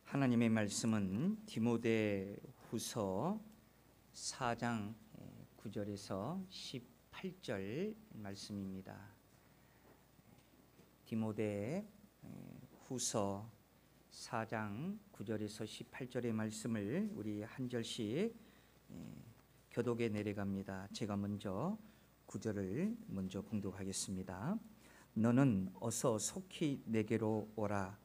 하나님의 말씀은 디모데후서 4장 9절에서 18절 말씀입니다. 디모데후서 4장 9절에서 18절의 말씀을 우리 한 절씩 교독에 내려갑니다. 제가 먼저 9절을 먼저 봉독하겠습니다. 너는 어서 속히 내게로 오라.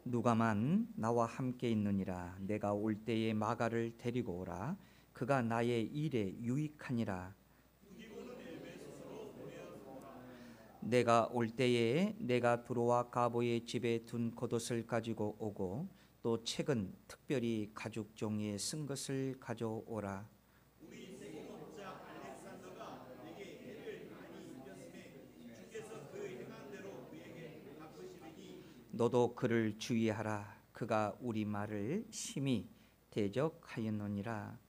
누가만 나와 함께 있느니라. 내가 올 때에 마가를 데리고 오라. 그가 나의 일에 유익하니라. 내가 올 때에 내가 두로와 가보의 집에 둔 겉옷을 가지고 오고 또 책은 특별히 가죽 종이에 쓴 것을 가져오라. 너도 그를 주의하라. 그가 우리 말을 심히 대적하였느니라.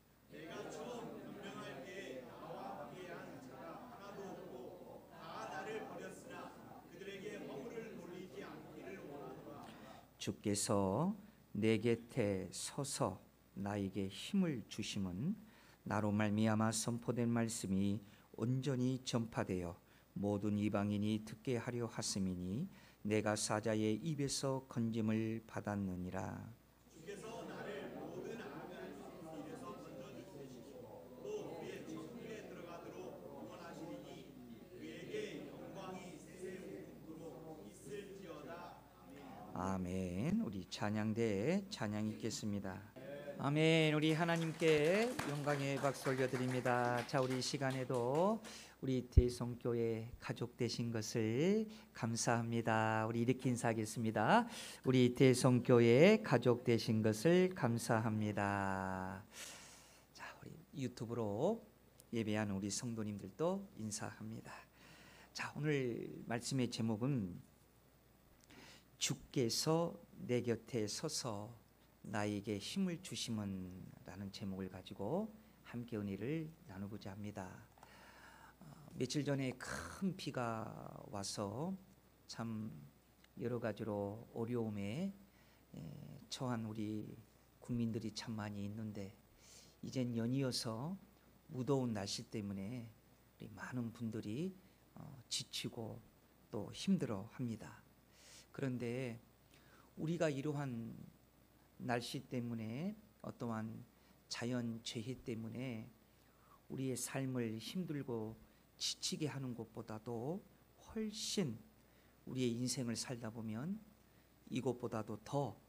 주께서 내 곁에 서서 나에게 힘을 주심은 나로 말미암아 선포된 말씀이 온전히 전파되어 모든 이방인이 듣게 하려 하심이니 내가 사자의 입에서 건짐을 받았느니라. 주께서 나를 모든 악한 일에서 건져주시고 또 그의 천국에 들어가도록 원하시리니 그에게 영광이 세세토록 있을지어다. 아멘. 우리 찬양대에 찬양 있겠습니다. 아멘. 우리 하나님께 영광의 박수 올려드립니다. 자, 우리 시간에도 우리 대성교회 가족 되신 것을 감사합니다. 우리 이렇게 인사하겠습니다. 우리 대성교회 가족 되신 것을 감사합니다. 자, 우리 유튜브로 예배하는 우리 성도님들도 인사합니다. 자, 오늘 말씀의 제목은 주께서 내 곁에 서서 나에게 힘을 주심은 라는 제목을 가지고 함께 은혜를 나누고자 합니다. 며칠 전에 큰 비가 와서 참 여러 가지로 어려움에 처한 우리 국민들이 참 많이 있는데 이젠 연이어서 무더운 날씨 때문에 우리 많은 분들이 지치고 또 힘들어 합니다. 그런데 우리가 이러한 날씨 때문에 어떠한 자연 재해 때문에 우리의 삶을 힘들고 지치게 하는 것보다도 훨씬 우리의 인생을 살다 보면 이것보다도 더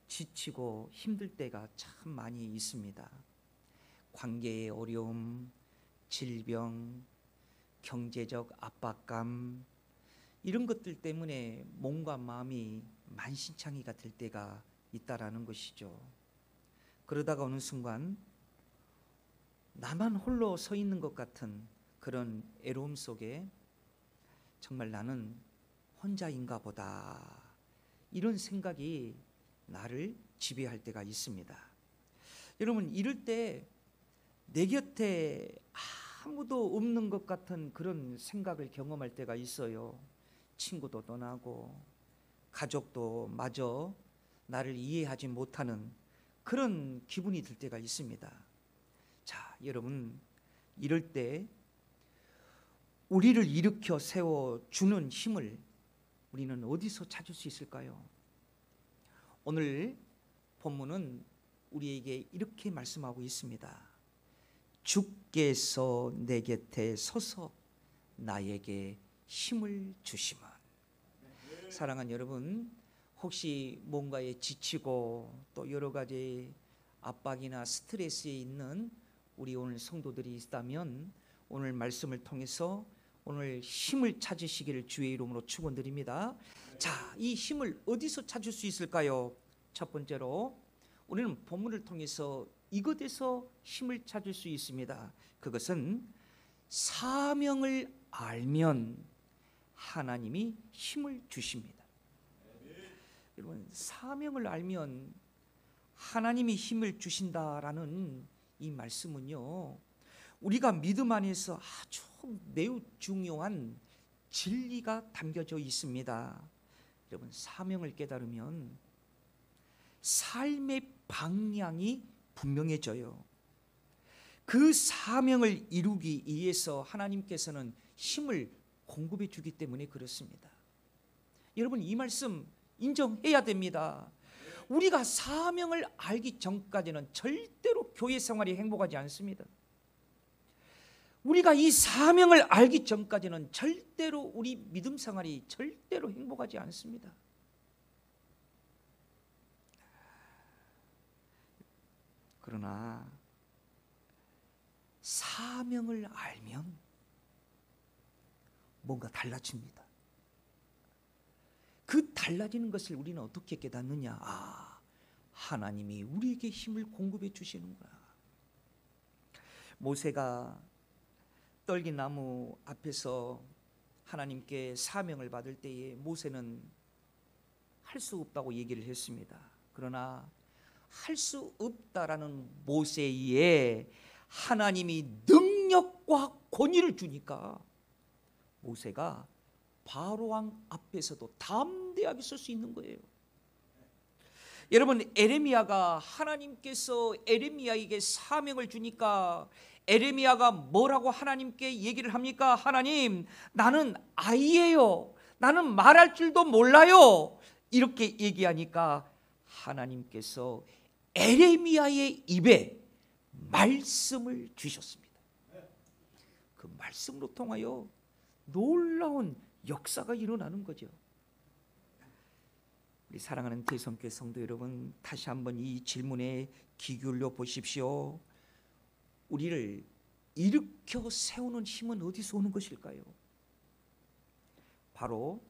지치고 힘들 때가 참 많이 있습니다. 관계의 어려움, 질병, 경제적 압박감 이런 것들 때문에 몸과 마음이 만신창이가 될 때가 있다라는 것이죠. 그러다가 어느 순간 나만 홀로 서 있는 것 같은 그런 애로움 속에 정말 나는 혼자인가 보다 이런 생각이 나를 지배할 때가 있습니다. 여러분, 이럴 때 내 곁에 아무도 없는 것 같은 그런 생각을 경험할 때가 있어요. 친구도 떠나고 가족도 마저 나를 이해하지 못하는 그런 기분이 들 때가 있습니다. 자, 여러분, 이럴 때 우리를 일으켜 세워주는 힘을 우리는 어디서 찾을 수 있을까요? 오늘 본문은 우리에게 이렇게 말씀하고 있습니다. 주께서 내 곁에 서서 나에게 힘을 주심은. 사랑하는 여러분, 혹시 뭔가에 지치고 또 여러 가지 압박이나 스트레스에 있는 우리 오늘 성도들이 있다면 오늘 말씀을 통해서 오늘 힘을 찾으시기를 주의 이름으로 축원드립니다. 자, 이 힘을 어디서 찾을 수 있을까요? 첫 번째로 우리는 본문을 통해서 이것에서 힘을 찾을 수 있습니다. 그것은 사명을 알면 하나님이 힘을 주십니다. 여러분, 사명을 알면 하나님이 힘을 주신다라는 이 말씀은요, 우리가 믿음 안에서 아주 매우 중요한 진리가 담겨져 있습니다. 여러분, 사명을 깨달으면 삶의 방향이 분명해져요. 그 사명을 이루기 위해서 하나님께서는 힘을 공급해 주기 때문에 그렇습니다. 여러분, 이 말씀 인정해야 됩니다. 우리가 사명을 알기 전까지는 절대로 교회 생활이 행복하지 않습니다. 우리가 이 사명을 알기 전까지는 절대로 우리 믿음 생활이 절대로 행복하지 않습니다. 그러나 사명을 알면 뭔가 달라집니다. 그 달라지는 것을 우리는 어떻게 깨닫느냐? 하나님이 우리에게 힘을 공급해 주시는구나. 모세가 떨기나무 앞에서 하나님께 사명을 받을 때에 모세는 할 수 없다고 얘기를 했습니다. 그러나 할 수 없다라는 모세에 하나님이 능력과 권위를 주니까 모세가 바로 왕 앞에서도 담대하게 설 수 있는 거예요. 여러분, 에레미야가 하나님께서 에레미야에게 사명을 주니까 에레미야가 뭐라고 하나님께 얘기를 합니까? 하나님, 나는 아이예요. 나는 말할 줄도 몰라요. 이렇게 얘기하니까 하나님께서 에레미야의 입에 말씀을 주셨습니다. 그 말씀으로 통하여 놀라운 역사가 일어나는 거죠. 우리 사랑하는 대성교회 성도 여러분, 다시 한번 이 질문에 귀 기울여 보십시오. 우리를 일으켜 세우는 힘은 어디서 오는 것일까요? 바로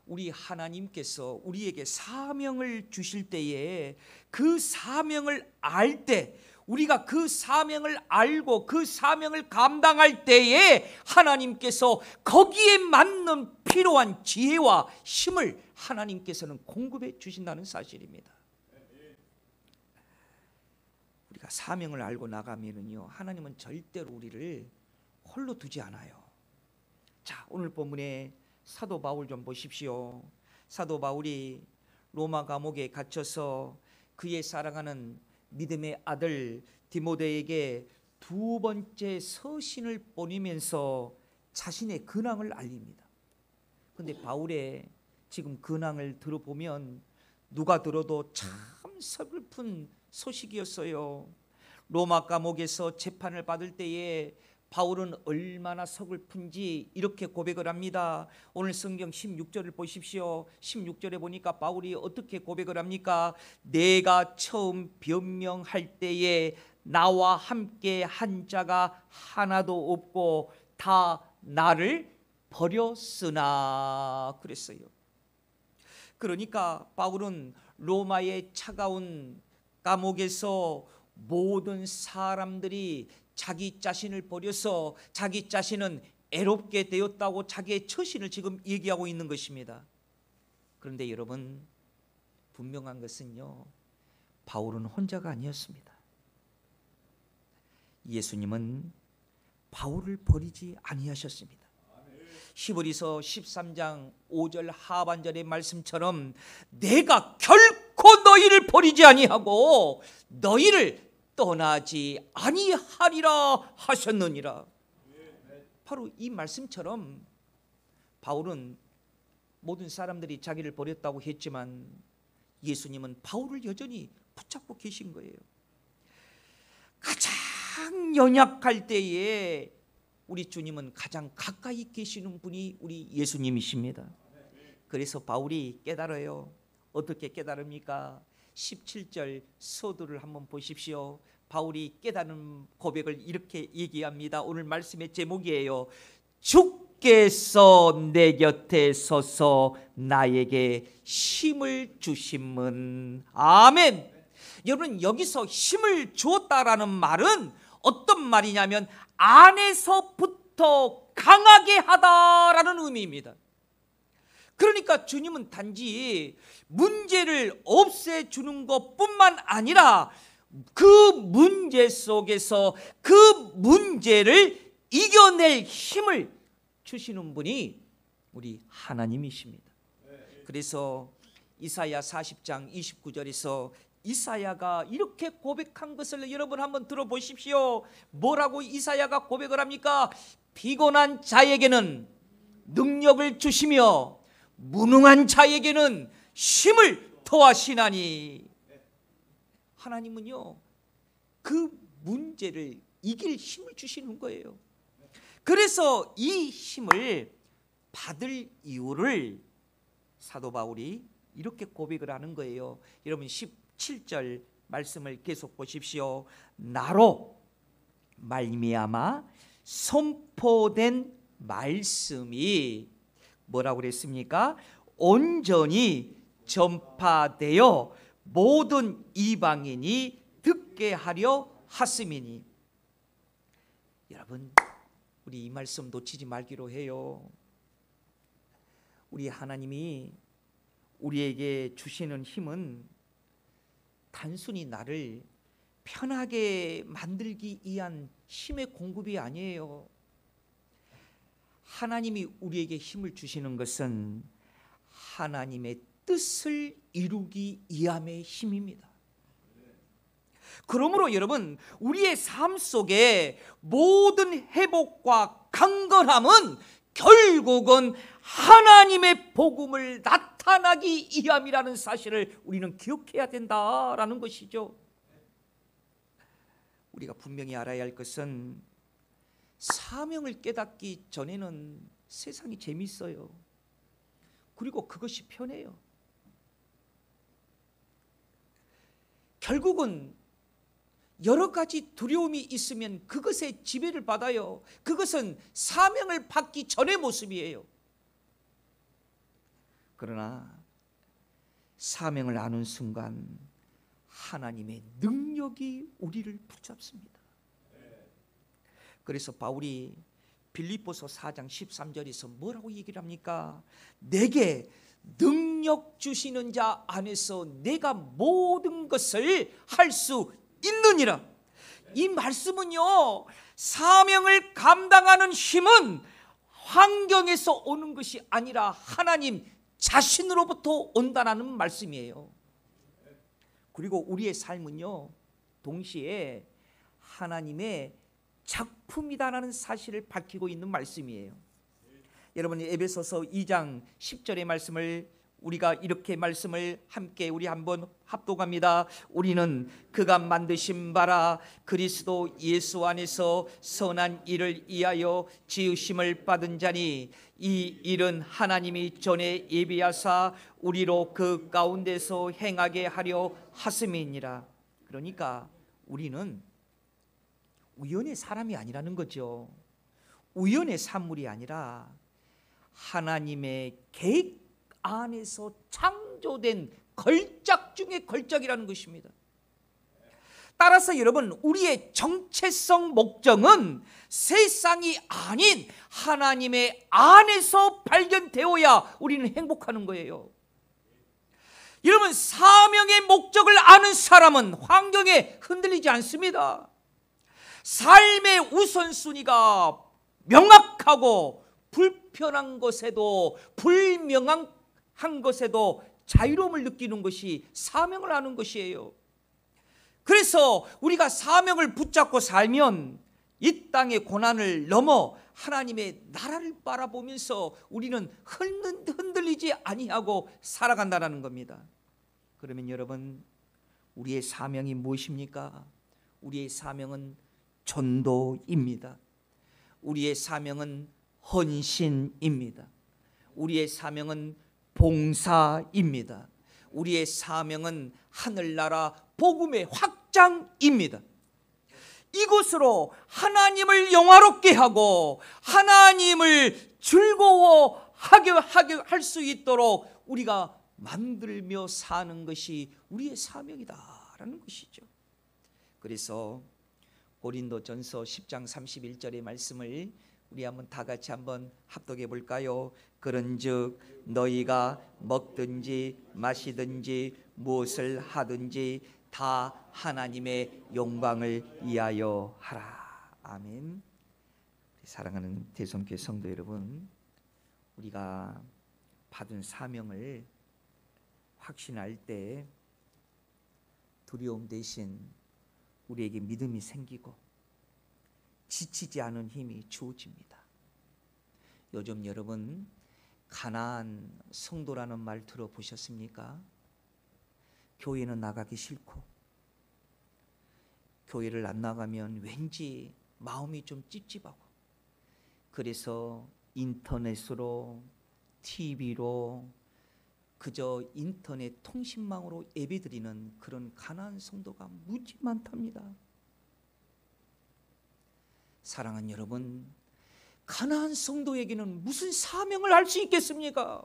우리 하나님께서 우리에게 사명을 주실 때에 그 사명을 알 때, 우리가 그 사명을 알고 그 사명을 감당할 때에 하나님께서 거기에 맞는 필요한 지혜와 힘을 하나님께서는 공급해 주신다는 사실입니다. 우리가 사명을 알고 나가면은요, 하나님은 절대로 우리를 홀로 두지 않아요. 자, 오늘 본문에 사도 바울 좀 보십시오. 사도 바울이 로마 감옥에 갇혀서 그의 사랑하는 믿음의 아들 디모데에게 두 번째 서신을 보내면서 자신의 근황을 알립니다. 그런데 바울의 지금 근황을 들어보면 누가 들어도 참 서글픈 소식이었어요. 로마 감옥에서 재판을 받을 때에 바울은 얼마나 서글픈지 이렇게 고백을 합니다. 오늘 성경 16절을 보십시오. 16절에 보니까 바울이 어떻게 고백을 합니까? 내가 처음 변명할 때에 나와 함께 한 자가 하나도 없고 다 나를 버렸으나 그랬어요. 그러니까 바울은 로마의 차가운 감옥에서 모든 사람들이 자기 자신을 버려서 자기 자신은 애롭게 되었다고 자기의 처신을 지금 얘기하고 있는 것입니다. 그런데 여러분, 분명한 것은요, 바울은 혼자가 아니었습니다. 예수님은 바울을 버리지 아니하셨습니다. 히브리서 13장 5절 하반절의 말씀처럼 내가 결코 너희를 버리지 아니하고 너희를 떠나지 아니하리라 하셨느니라. 바로 이 말씀처럼 바울은 모든 사람들이 자기를 버렸다고 했지만 예수님은 바울을 여전히 붙잡고 계신 거예요. 가장 연약할 때에 우리 주님은 가장 가까이 계시는 분이 우리 예수님이십니다. 그래서 바울이 깨달아요. 어떻게 깨달습니까? 17절 서두를 한번 보십시오. 바울이 깨달은 고백을 이렇게 얘기합니다. 오늘 말씀의 제목이에요. 주께서 내 곁에 서서 나에게 힘을 주심은. 아멘. 여러분, 여기서 힘을 주었다라는 말은 어떤 말이냐면 안에서부터 강하게 하다라는 의미입니다. 그러니까 주님은 단지 문제를 없애주는 것뿐만 아니라 그 문제 속에서 그 문제를 이겨낼 힘을 주시는 분이 우리 하나님이십니다. 그래서 이사야 40장 29절에서 이사야가 이렇게 고백한 것을 여러분 한번 들어보십시오. 뭐라고 이사야가 고백을 합니까? 피곤한 자에게는 능력을 주시며 무능한 자에게는 힘을 더하시나니. 하나님은요, 그 문제를 이길 힘을 주시는 거예요. 그래서 이 힘을 받을 이유를 사도 바울이 이렇게 고백을 하는 거예요. 여러분 17절 말씀을 계속 보십시오. 나로 말미암아 선포된 말씀이 뭐라고 그랬습니까? 온전히 전파되어 모든 이방인이 듣게 하려 하심이니. 여러분, 우리 이 말씀 놓치지 말기로 해요. 우리 하나님이 우리에게 주시는 힘은 단순히 나를 편하게 만들기 위한 힘의 공급이 아니에요. 하나님이 우리에게 힘을 주시는 것은 하나님의 뜻을 이루기 위함의 힘입니다. 그러므로 여러분, 우리의 삶 속에 모든 회복과 강건함은 결국은 하나님의 복음을 나타나기 위함이라는 사실을 우리는 기억해야 된다라는 것이죠. 우리가 분명히 알아야 할 것은 사명을 깨닫기 전에는 세상이 재밌어요. 그리고 그것이 편해요. 결국은 여러 가지 두려움이 있으면 그것에 지배를 받아요. 그것은 사명을 받기 전의 모습이에요. 그러나 사명을 아는 순간 하나님의 능력이 우리를 붙잡습니다. 그래서 바울이 빌립보서 4장 13절에서 뭐라고 얘기를 합니까? 내게 능력 주시는 자 안에서 내가 모든 것을 할 수 있느니라. 이 말씀은요, 사명을 감당하는 힘은 환경에서 오는 것이 아니라 하나님 자신으로부터 온다는 말씀이에요. 그리고 우리의 삶은요, 동시에 하나님의 작품이다라는 사실을 밝히고 있는 말씀이에요. 여러분, 에베소서 2장 10절의 말씀을 우리가 이렇게 말씀을 함께 우리 한번 합독합니다. 우리는 그가 만드신 바라 그리스도 예수 안에서 선한 일을 위하여 지으심을 받은 자니 이 일은 하나님이 전에 예비하사 우리로 그 가운데서 행하게 하려 하심이니라. 그러니까 우리는 우연의 사람이 아니라는 거죠. 우연의 산물이 아니라 하나님의 계획 안에서 창조된 걸작 중의 걸작이라는 것입니다. 따라서 여러분, 우리의 정체성 목적은 세상이 아닌 하나님의 안에서 발견되어야 우리는 행복하는 거예요. 여러분, 사명의 목적을 아는 사람은 환경에 흔들리지 않습니다. 삶의 우선순위가 명확하고 불편한 것에도 불명확한 것에도 자유로움을 느끼는 것이 사명을 아는 것이에요. 그래서 우리가 사명을 붙잡고 살면 이 땅의 고난을 넘어 하나님의 나라를 바라보면서 우리는 흔들리지 아니하고 살아간다는 겁니다. 그러면 여러분, 우리의 사명이 무엇입니까? 우리의 사명은 전도입니다. 우리의 사명은 헌신입니다. 우리의 사명은 봉사입니다. 우리의 사명은 하늘나라 복음의 확장입니다. 이곳으로 하나님을 영화롭게 하고 하나님을 즐거워하게 할 수 있도록 우리가 만들며 사는 것이 우리의 사명이다라는 것이죠. 그래서 고린도전서 10장 31절의 말씀을 우리 한번 다 같이 한번 합독해 볼까요? 그런즉 너희가 먹든지 마시든지 무엇을 하든지 다 하나님의 영광을 위하여 하라. 아멘. 사랑하는 대성교회 성도 여러분, 우리가 받은 사명을 확신할 때 두려움 대신 우리에게 믿음이 생기고 지치지 않은 힘이 주어집니다. 요즘 여러분 가난한 성도라는 말 들어보셨습니까? 교회는 나가기 싫고 교회를 안 나가면 왠지 마음이 좀 찝찝하고, 그래서 인터넷으로 TV로 그저 인터넷 통신망으로 예배드리는 그런 가난한 성도가 무지 많답니다. 사랑하는 여러분, 가난한 성도에게는 무슨 사명을 할 수 있겠습니까?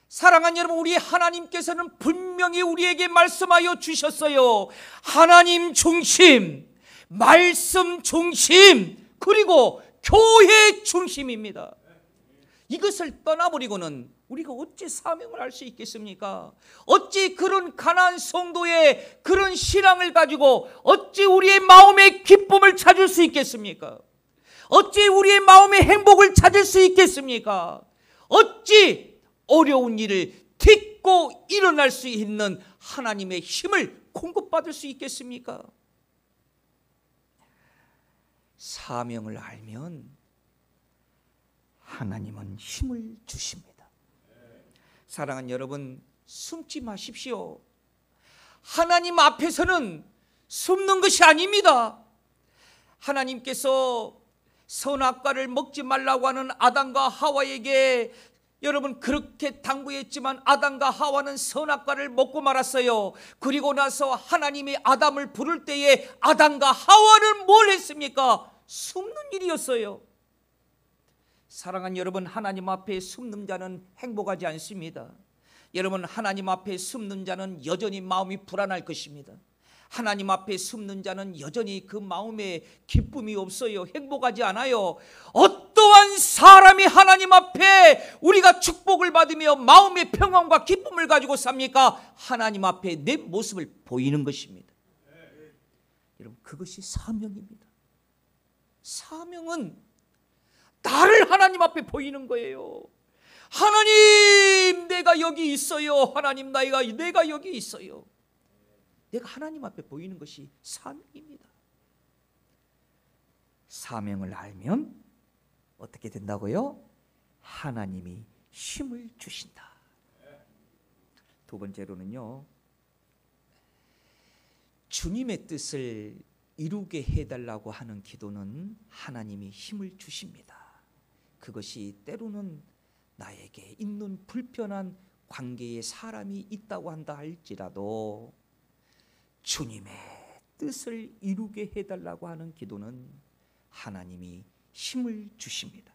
사랑하는 여러분, 우리 하나님께서는 분명히 우리에게 말씀하여 주셨어요. 하나님 중심, 말씀 중심, 그리고 교회 중심입니다. 이것을 떠나버리고는 우리가 어찌 사명을 할 수 있겠습니까? 어찌 그런 가난한 성도의 그런 신앙을 가지고 어찌 우리의 마음의 기쁨을 찾을 수 있겠습니까? 어찌 우리의 마음의 행복을 찾을 수 있겠습니까? 어찌 어려운 일을 딛고 일어날 수 있는 하나님의 힘을 공급받을 수 있겠습니까? 사명을 알면 하나님은 힘을 주십니다. 사랑하는 여러분, 숨지 마십시오. 하나님 앞에서는 숨는 것이 아닙니다. 하나님께서 선악과를 먹지 말라고 하는 아담과 하와에게 여러분 그렇게 당부했지만 아담과 하와는 선악과를 먹고 말았어요. 그리고 나서 하나님이 아담을 부를 때에 아담과 하와는 뭘 했습니까? 숨는 일이었어요. 사랑하는 여러분, 하나님 앞에 숨는 자는 행복하지 않습니다. 여러분, 하나님 앞에 숨는 자는 여전히 마음이 불안할 것입니다. 하나님 앞에 숨는 자는 여전히 그 마음에 기쁨이 없어요. 행복하지 않아요. 어떠한 사람이 하나님 앞에 우리가 축복을 받으며 마음의 평안과 기쁨을 가지고 삽니까? 하나님 앞에 내 모습을 보이는 것입니다. 여러분, 그것이 사명입니다. 사명은 나를 하나님 앞에 보이는 거예요. 하나님, 내가 여기 있어요. 하나님, 내가 여기 있어요. 내가 하나님 앞에 보이는 것이 사명입니다. 사명을 알면 어떻게 된다고요? 하나님이 힘을 주신다. 두 번째로는요, 주님의 뜻을 이루게 해달라고 하는 기도는 하나님이 힘을 주십니다. 그것이 때로는 나에게 있는 불편한 관계에 사람이 있다고 한다 할지라도 주님의 뜻을 이루게 해달라고 하는 기도는 하나님이 힘을 주십니다.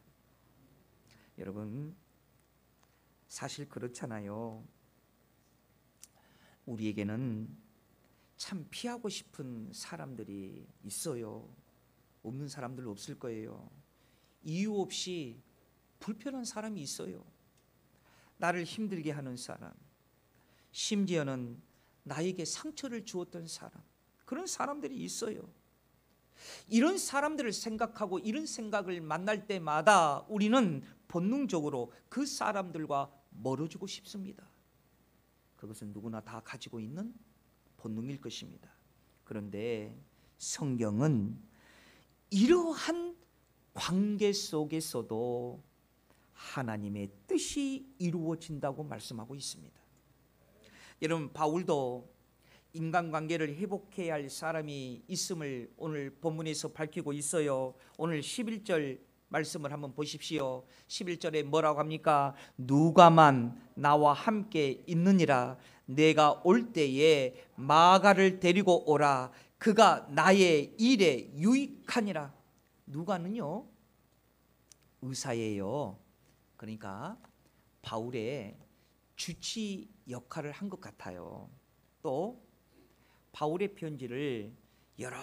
여러분, 사실 그렇잖아요. 우리에게는 참 피하고 싶은 사람들이 있어요. 없는 사람들 없을 거예요. 이유 없이 불편한 사람이 있어요. 나를 힘들게 하는 사람, 심지어는 나에게 상처를 주었던 사람, 그런 사람들이 있어요. 이런 사람들을 생각하고 이런 생각을 만날 때마다 우리는 본능적으로 그 사람들과 멀어지고 싶습니다. 그것은 누구나 다 가지고 있는 본능일 것입니다. 그런데 성경은 이러한 관계 속에서도 하나님의 뜻이 이루어진다고 말씀하고 있습니다. 여러분, 바울도 인간관계를 회복해야 할 사람이 있음을 오늘 본문에서 밝히고 있어요. 오늘 11절 말씀을 한번 보십시오. 11절에 뭐라고 합니까? 누가만 나와 함께 있느니라. 내가 올 때에 마가를 데리고 오라. 그가 나의 일에 유익하니라. 누가는요, 의사예요. 그러니까 바울의 주치 역할을 한 것 같아요. 또 바울의 편지를 여러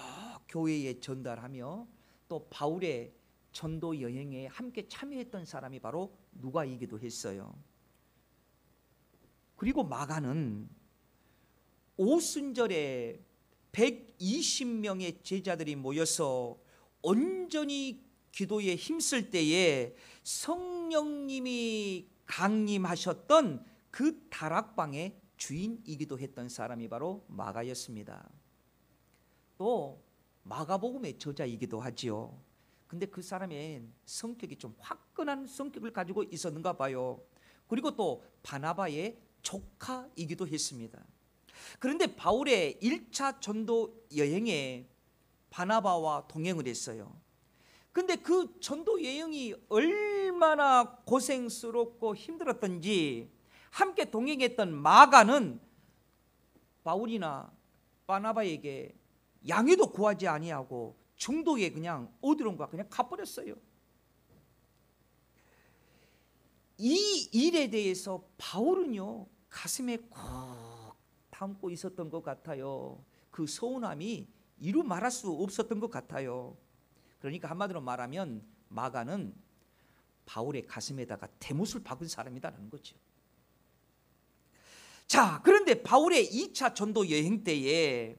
교회에 전달하며 또 바울의 전도 여행에 함께 참여했던 사람이 바로 누가이기도 했어요. 그리고 마가는 오순절에 120명의 제자들이 모여서 온전히 기도에 힘쓸 때에 성령님이 강림하셨던 그 다락방의 주인이기도 했던 사람이 바로 마가였습니다. 또 마가복음의 저자이기도 하지요. 근데 그 사람의 성격이 좀 화끈한 성격을 가지고 있었는가 봐요. 그리고 또 바나바의 조카이기도 했습니다. 그런데 바울의 1차 전도 여행에 바나바와 동행을 했어요. 근데 그 전도 여행이 얼마나 고생스럽고 힘들었던지 함께 동행했던 마가는 바울이나 바나바에게 양해도 구하지 아니하고 중도에 그냥 어디론가 그냥 가버렸어요. 이 일에 대해서 바울은요 가슴에 콕 담고 있었던 것 같아요. 그 서운함이 이루 말할 수 없었던 것 같아요. 그러니까 한마디로 말하면 마가는 바울의 가슴에다가 대못을 박은 사람이다라는 거죠. 자, 그런데 바울의 2차 전도 여행 때에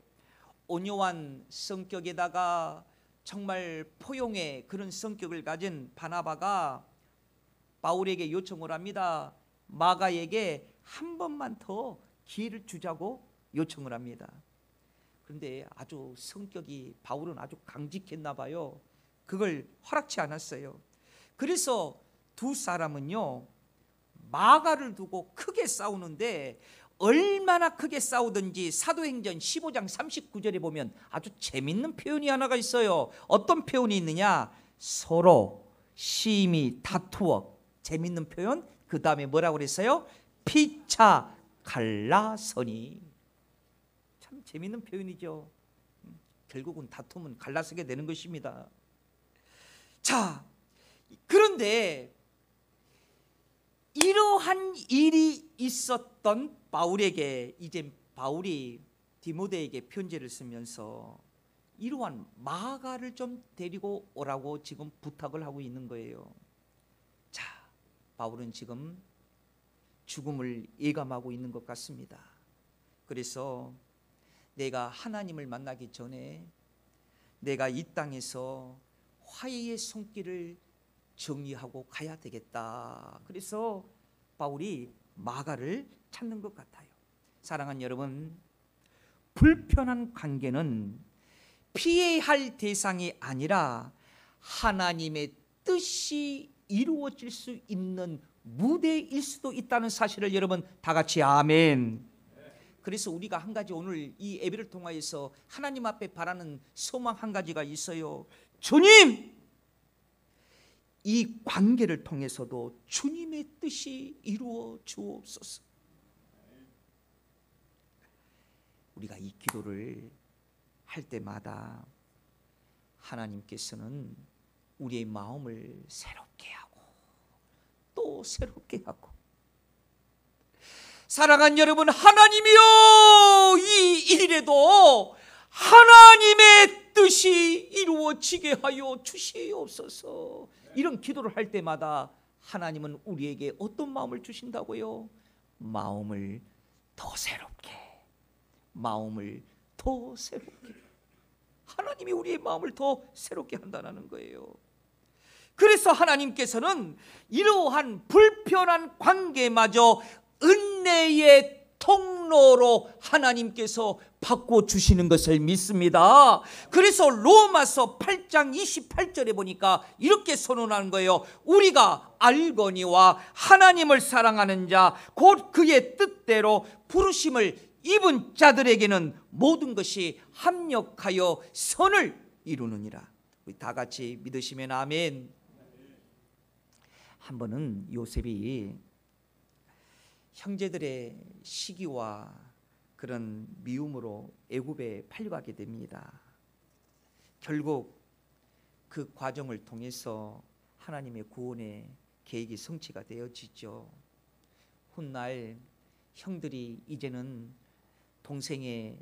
온유한 성격에다가 정말 포용의 그런 성격을 가진 바나바가 바울에게 요청을 합니다. 마가에게 한 번만 더 기회를 주자고 요청을 합니다. 그런데 아주 성격이 바울은 아주 강직했나 봐요. 그걸 허락치 않았어요. 그래서 두 사람은요 마가를 두고 크게 싸우는데 얼마나 크게 싸우든지 사도행전 15장 39절에 보면 아주 재밌는 표현이 하나가 있어요. 어떤 표현이 있느냐? 서로 심히 다투어. 재밌는 표현. 그 다음에 뭐라고 그랬어요? 피차 갈라서니. 참 재밌는 표현이죠. 결국은 다툼은 갈라서게 되는 것입니다. 자, 그런데 이러한 일이 있었던 바울에게 이제 바울이 디모데에게 편지를 쓰면서 이러한 마가를 좀 데리고 오라고 지금 부탁을 하고 있는 거예요. 자, 바울은 지금 죽음을 예감하고 있는 것 같습니다. 그래서 내가 하나님을 만나기 전에 내가 이 땅에서 화해의 손길을 정리하고 가야 되겠다. 그래서 바울이 마가를 찾는 것 같아요. 사랑하는 여러분, 불편한 관계는 피해야 할 대상이 아니라 하나님의 뜻이 이루어질 수 있는 무대일 수도 있다는 사실을 여러분 다 같이 아멘. 그래서 우리가 한 가지 오늘 이 예배를 통하여서 하나님 앞에 바라는 소망 한 가지가 있어요. 주님, 이 관계를 통해서도 주님의 뜻이 이루어 주옵소서. 우리가 이 기도를 할 때마다 하나님께서는 우리의 마음을 새롭게 하고 또 새롭게 하고, 사랑하는 여러분, 하나님이여 이 일에도 하나님의 뜻이 이루어지게 하여 주시옵소서. 이런 기도를 할 때마다 하나님은 우리에게 어떤 마음을 주신다고요? 마음을 더 새롭게, 마음을 더 새롭게. 하나님이 우리의 마음을 더 새롭게 한다는 거예요. 그래서 하나님께서는 이러한 불편한 관계마저 은혜의 통로로 하나님께서 바꿔주시는 것을 믿습니다. 그래서 로마서 8장 28절에 보니까 이렇게 선언하는 거예요. 우리가 알거니와 하나님을 사랑하는 자 곧 그의 뜻대로 부르심을 입은 자들에게는 모든 것이 합력하여 선을 이루느니라. 우리 다 같이 믿으시면 아멘. 한 번은 요셉이 형제들의 시기와 그런 미움으로 애굽에 팔려가게 됩니다. 결국 그 과정을 통해서 하나님의 구원의 계획이 성취가 되어지죠. 훗날 형들이 이제는 동생의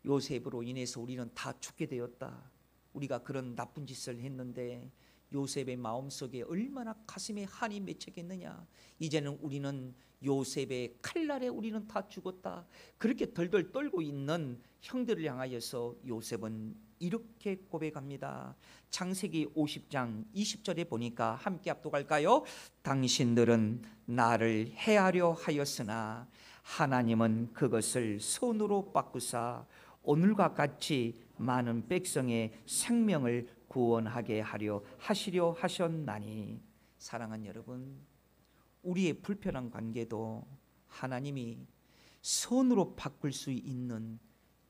요셉으로 인해서 우리는 다 죽게 되었다, 우리가 그런 나쁜 짓을 했는데 요셉의 마음속에 얼마나 가슴에 한이 맺혔겠느냐. 이제는 우리는 요셉의 칼날에 우리는 다 죽었다. 그렇게 덜덜 떨고 있는 형들을 향하여서 요셉은 이렇게 고백합니다. 창세기 50장 20절에 보니까 함께 합독할까요? 당신들은 나를 해하려 하였으나 하나님은 그것을 선으로 바꾸사 오늘과 같이 많은 백성의 생명을 구원하게 하시려 하셨나니. 사랑하는 여러분, 우리의 불편한 관계도 하나님이 선으로 바꿀 수 있는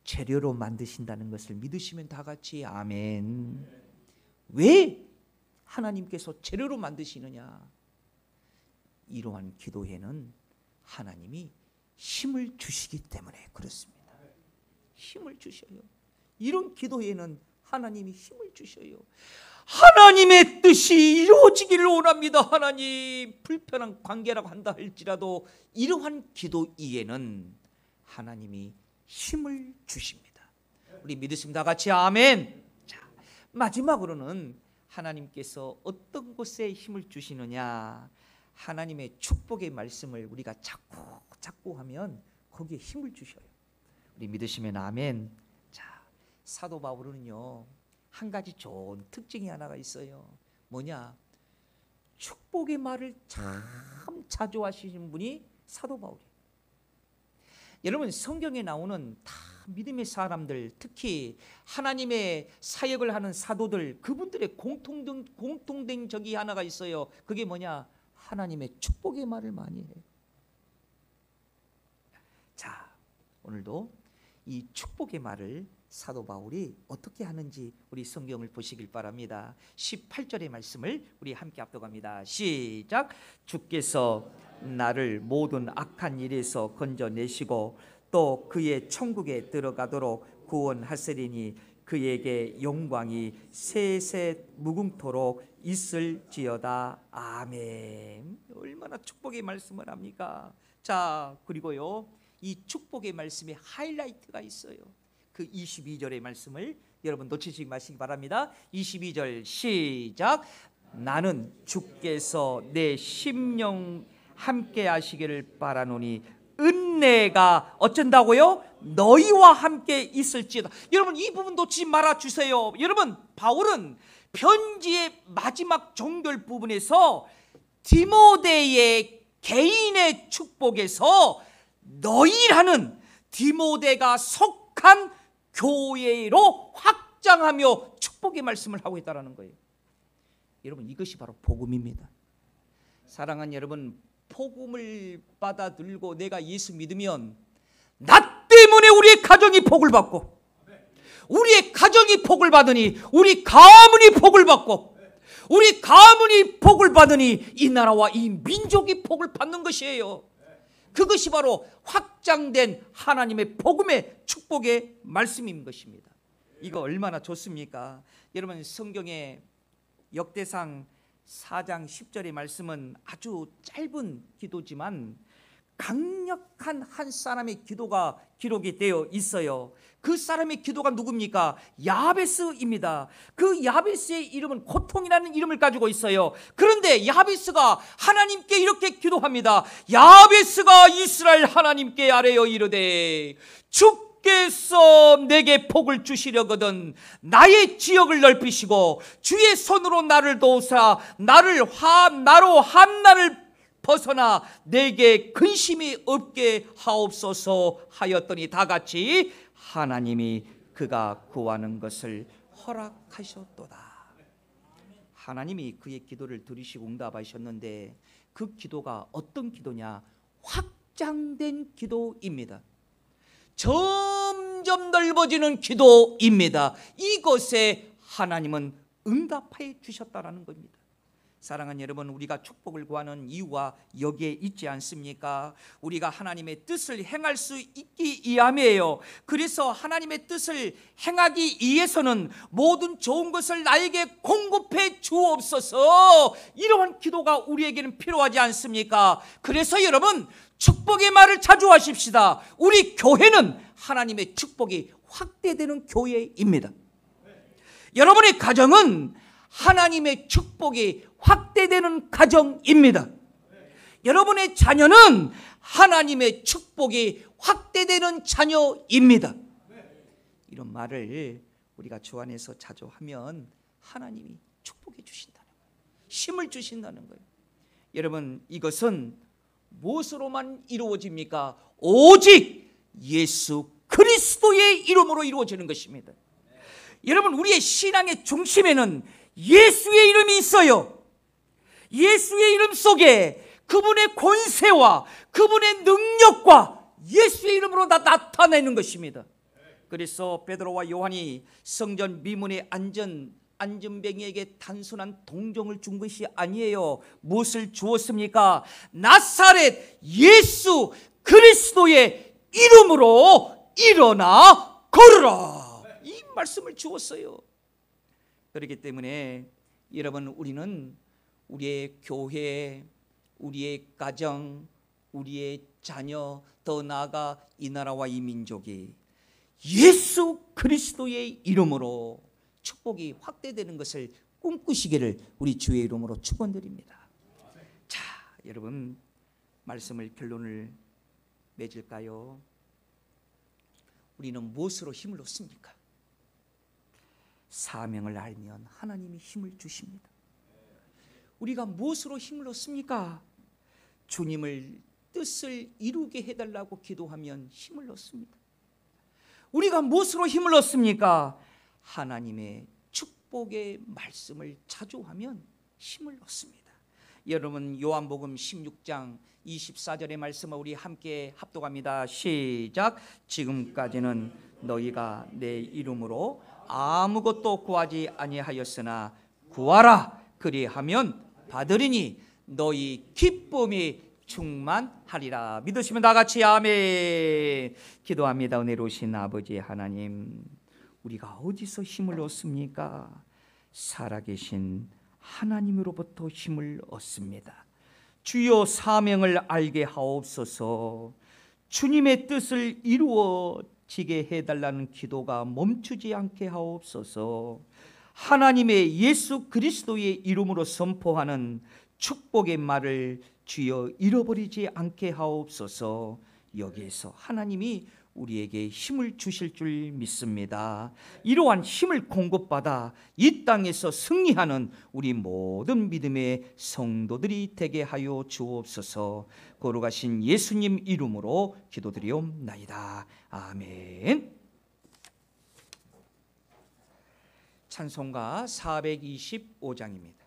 재료로 만드신다는 것을 믿으시면 다 같이 아멘. 왜 하나님께서 재료로 만드시느냐? 이러한 기도에는 하나님이 힘을 주시기 때문에 그렇습니다. 힘을 주셔요. 이런 기도에는 하나님이 힘을 주셔요. 하나님의 뜻이 이루어지기를 원합니다. 하나님, 불편한 관계라고 한다 할지라도 이러한 기도에는 하나님이 힘을 주십니다. 우리 믿으십니다. 같이 아멘. 자, 마지막으로는 하나님께서 어떤 곳에 힘을 주시느냐? 하나님의 축복의 말씀을 우리가 자꾸 하면 거기에 힘을 주셔요. 우리 믿으시면 아멘. 자, 사도 바울은요, 한 가지 좋은 특징이 하나가 있어요. 뭐냐? 축복의 말을 참 자주 하시는 분이 사도 바울이에요. 여러분, 성경에 나오는 다 믿음의 사람들, 특히 하나님의 사역을 하는 사도들, 그분들의 공통된 적이 하나가 있어요. 그게 뭐냐? 하나님의 축복의 말을 많이 해요. 자, 오늘도 이 축복의 말을 사도 바울이 어떻게 하는지 우리 성경을 보시길 바랍니다. 18절의 말씀을 우리 함께 합독합니다. 시작. 주께서 나를 모든 악한 일에서 건져내시고 또 그의 천국에 들어가도록 구원하시리니 그에게 영광이 세세 무궁토록 있을지어다. 아멘. 얼마나 축복의 말씀을 합니까? 자, 그리고요, 이 축복의 말씀에 하이라이트가 있어요. 그 22절의 말씀을 여러분 놓치지 마시기 바랍니다. 22절 시작. 나는 주께서 내 심령 함께 하시기를 바라노니 은혜가 어쩐다고요? 너희와 함께 있을지어다. 여러분, 이 부분 놓치지 말아 주세요. 여러분, 바울은 편지의 마지막 종결 부분에서 디모데의 개인의 축복에서 너희라는 디모데가 속한 교회로 확장하며 축복의 말씀을 하고 있다는 거예요. 여러분, 이것이 바로 복음입니다. 사랑하는 여러분, 복음을 받아들고 내가 예수 믿으면 나 때문에 우리의 가정이 복을 받고, 우리의 가정이 복을 받으니 우리 가문이 복을 받고, 우리 가문이 복을 받으니 이 나라와 이 민족이 복을 받는 것이에요. 그것이 바로 확장된 하나님의 복음의 축복의 말씀인 것입니다. 이거 얼마나 좋습니까? 여러분, 성경의 역대상 4장 10절의 말씀은 아주 짧은 기도지만 강력한 한 사람의 기도가 기록이 되어 있어요. 그 사람의 기도가 누굽니까? 야베스입니다. 그 야베스의 이름은 고통이라는 이름을 가지고 있어요. 그런데 야베스가 하나님께 이렇게 기도합니다. 야베스가 이스라엘 하나님께 아뢰어 이르되 주께서 내게 복을 주시려거든 나의 지역을 넓히시고 주의 손으로 나를 도우사 나로 한나를 벗어나 내게 근심이 없게 하옵소서 하였더니 다 같이 하나님이 그가 구하는 것을 허락하셨도다. 하나님이 그의 기도를 들으시고 응답하셨는데 그 기도가 어떤 기도냐? 확장된 기도입니다. 점점 넓어지는 기도입니다. 이것에 하나님은 응답해 주셨다라는 겁니다. 사랑하는 여러분, 우리가 축복을 구하는 이유가 여기에 있지 않습니까? 우리가 하나님의 뜻을 행할 수 있기 위함이에요. 그래서 하나님의 뜻을 행하기 위해서는 모든 좋은 것을 나에게 공급해 주옵소서. 이러한 기도가 우리에게는 필요하지 않습니까? 그래서 여러분, 축복의 말을 자주 하십시다. 우리 교회는 하나님의 축복이 확대되는 교회입니다. 여러분의 가정은 하나님의 축복이 확대되는 가정입니다. 여러분의 자녀는 하나님의 축복이 확대되는 자녀입니다. 이런 말을 우리가 주 안에서 자주 하면 하나님이 축복해 주신다는 거예요. 힘을 주신다는 거예요. 여러분, 이것은 무엇으로만 이루어집니까? 오직 예수 그리스도의 이름으로 이루어지는 것입니다. 여러분, 우리의 신앙의 중심에는 예수의 이름이 있어요. 예수의 이름 속에 그분의 권세와 그분의 능력과 예수의 이름으로 다 나타내는 것입니다. 그래서 베드로와 요한이 성전 미문에 안전뱅이에게 단순한 동정을 준 것이 아니에요. 무엇을 주었습니까? 나사렛 예수 그리스도의 이름으로 일어나 걸으라, 이 말씀을 주었어요. 그렇기 때문에 여러분, 우리는 우리의 교회, 우리의 가정, 우리의 자녀, 더 나아가 이 나라와 이 민족이 예수 그리스도의 이름으로 축복이 확대되는 것을 꿈꾸시기를 우리 주의 이름으로 축원드립니다. 자, 여러분, 말씀을 결론을 맺을까요? 우리는 무엇으로 힘을 얻습니까? 사명을 알면 하나님이 힘을 주십니다. 우리가 무엇으로 힘을 얻습니까? 주님을 뜻을 이루게 해달라고 기도하면 힘을 얻습니다. 우리가 무엇으로 힘을 얻습니까? 하나님의 축복의 말씀을 자주 하면 힘을 얻습니다. 여러분, 요한복음 16장 24절의 말씀을 우리 함께 합독합니다. 시작. 지금까지는 너희가 내 이름으로 아무것도 구하지 아니하였으나 구하라, 그리하면 받으리니 너희 기쁨이 충만하리라. 믿으시면 다 같이 아멘. 기도합니다. 은혜로우신 아버지 하나님, 우리가 어디서 힘을 얻습니까? 살아계신 하나님으로부터 힘을 얻습니다. 주여, 사명을 알게 하옵소서. 주님의 뜻을 이루어지게 해달라는 기도가 멈추지 않게 하옵소서. 하나님의 예수 그리스도의 이름으로 선포하는 축복의 말을 주여 잃어버리지 않게 하옵소서. 여기에서 하나님이 우리에게 힘을 주실 줄 믿습니다. 이러한 힘을 공급받아 이 땅에서 승리하는 우리 모든 믿음의 성도들이 되게 하여 주옵소서. 거룩하신 예수님 이름으로 기도드리옵나이다. 아멘. 찬송가 425장입니다.